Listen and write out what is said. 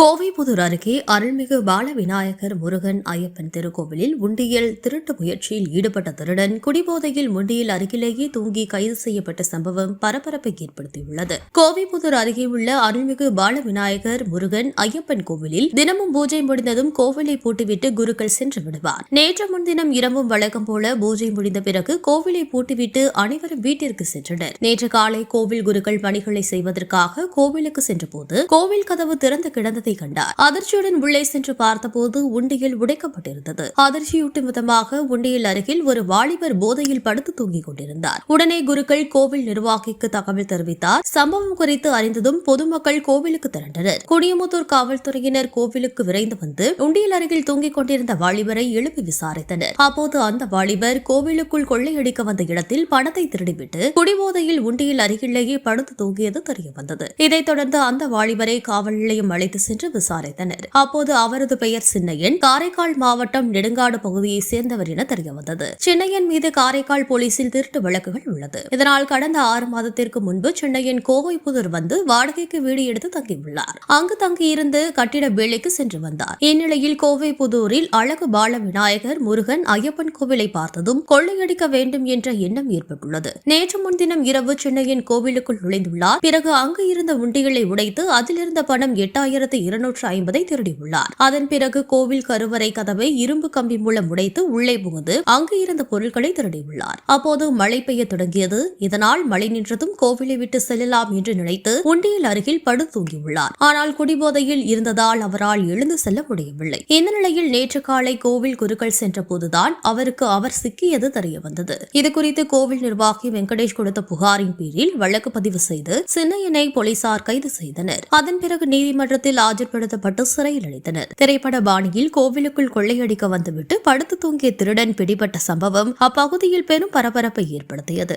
கோவைப்புதூர் அருகே அருள்மிகு பால விநாயகர் முருகன் ஐயப்பன் திருக்கோவிலில் உண்டியல் திருட்டு முயற்சியில் ஈடுபட்ட திருடன் குடிபோதையில் உண்டியல் அருகிலேயே தூங்கி கைது செய்யப்பட்ட சம்பவம் பரபரப்பை ஏற்படுத்தியுள்ளது. கோவைப்புதூர் அருகே உள்ள அருள்மிகு பால விநாயகர் முருகன் ஐயப்பன் கோவிலில் தினமும் பூஜை முடிந்ததும் கோவிலை பூட்டிவிட்டு குருக்கள் சென்று விடுவார். நேற்று முன்தினம் இரவும் வழக்கம் போல பூஜை முடிந்த பிறகு கோவிலை பூட்டிவிட்டு அனைவரும் வீட்டிற்கு சென்றனர். நேற்று காலை கோவில் குருக்கள் பணிகளை செய்வதற்காக கோவிலுக்கு சென்றபோது கோவில் கதவு திறந்து கிடந்ததை கண்டார். அதிர்ச்சியுடன் உள்ளே சென்று பார்த்தபோது உண்டியல் உடைக்கப்பட்டிருந்தது. அதிர்ச்சியூட்டும் விதமாக உண்டியல் அருகில் ஒரு வாலிபர் போதையில் படுத்து தூங்கிக் கொண்டிருந்தார். உடனே குருக்கள் கோவில் நிர்வாகிக்கு தகவல் தெரிவித்தார். சம்பவம் குறித்து அறிந்ததும் பொதுமக்கள் கோவிலுக்கு திரண்டனர். குடியமுத்தூர் காவல்துறையினர் கோவிலுக்கு விரைந்து வந்து உண்டியல் அருகில் தூங்கிக் கொண்டிருந்த வாலிபரை எழுப்பி விசாரித்தனர். அப்போது அந்த வாலிபர் கோவிலுக்குள் கொள்ளையடிக்க வந்த இடத்தில் பணத்தை திருடிவிட்டு குடிபோதையில் உண்டியல் அருகிலேயே படுத்து தூங்கியது தெரியவந்தது. இதைத் தொடர்ந்து அந்த வாலிபரை காவல் நிலையம் அழைத்து சென்று விசாரித்தனர். அப்போது அவரது பெயர் சின்னையன், காரைக்கால் மாவட்டம் நெடுங்காடு பகுதியைச் சேர்ந்தவர் என தெரியவந்தது. சின்னையன் மீது காரைக்கால் போலீசில் திருட்டு வழக்குகள் உள்ளது. இதனால் கடந்த 6 மாதத்திற்கு முன்பு சின்னையன் கோவைப்புதூர் வந்து வாடகைக்கு வீடு எடுத்து தங்கியுள்ளார். அங்கு தங்கியிருந்து கட்டிட வேலைக்கு சென்று வந்தார். இந்நிலையில் கோவைப்புதூரில் அழகு பால விநாயகர் முருகன் ஐயப்பன் கோவிலை பார்த்ததும் கொள்ளையடிக்க வேண்டும் என்ற எண்ணம் ஏற்பட்டுள்ளது. நேற்று முன்தினம் இரவு சின்னையன் கோவிலுக்குள் நுழைந்துள்ளார். பிறகு அங்கு இருந்த உண்டிகளை உடைத்து அதிலிருந்த பணம் 8250 திருடியுள்ளார். அதன் பிறகு கோவில் கருவறை கதவை இரும்பு கம்பி மூலம் உடைத்து உள்ளே புகுந்து அங்கு இருந்த பொருட்களை திருடியுள்ளார். அப்போது மழை பெய்ய தொடங்கியது. இதனால் மழை நின்றதும் கோவிலை விட்டு செல்லலாம் என்று நினைத்து உண்டியல் அருகில் படு தூங்கியுள்ளார். ஆனால் குடிபோதையில் இருந்ததால் அவரால் எழுந்து செல்ல முடியவில்லை. இந்த நிலையில் நேற்று காலை கோவில் குருக்கள் சென்ற போதுதான் அவருக்கு அவர் சிக்கியது தெரியவந்தது. இதுகுறித்து கோவில் நிர்வாகி வெங்கடேஷ் கொடுத்த புகாரின் பேரில் வழக்கு பதிவு செய்து சின்னையனை போலீசார் கைது செய்தனர். அதன் பிறகு நீதிமன்றத்தில் ஆஜர்படுத்தப்பட்டு சிறையில் அடைத்தனர். திரைப்பட பாணியில் கோவிலுக்குள் கொள்ளையடிக்க வந்துவிட்டு படுத்து தூங்கிய திருடன் பிடிபட்ட சம்பவம் அப்பகுதியில் பெரும் பரபரப்பை ஏற்படுத்தியது.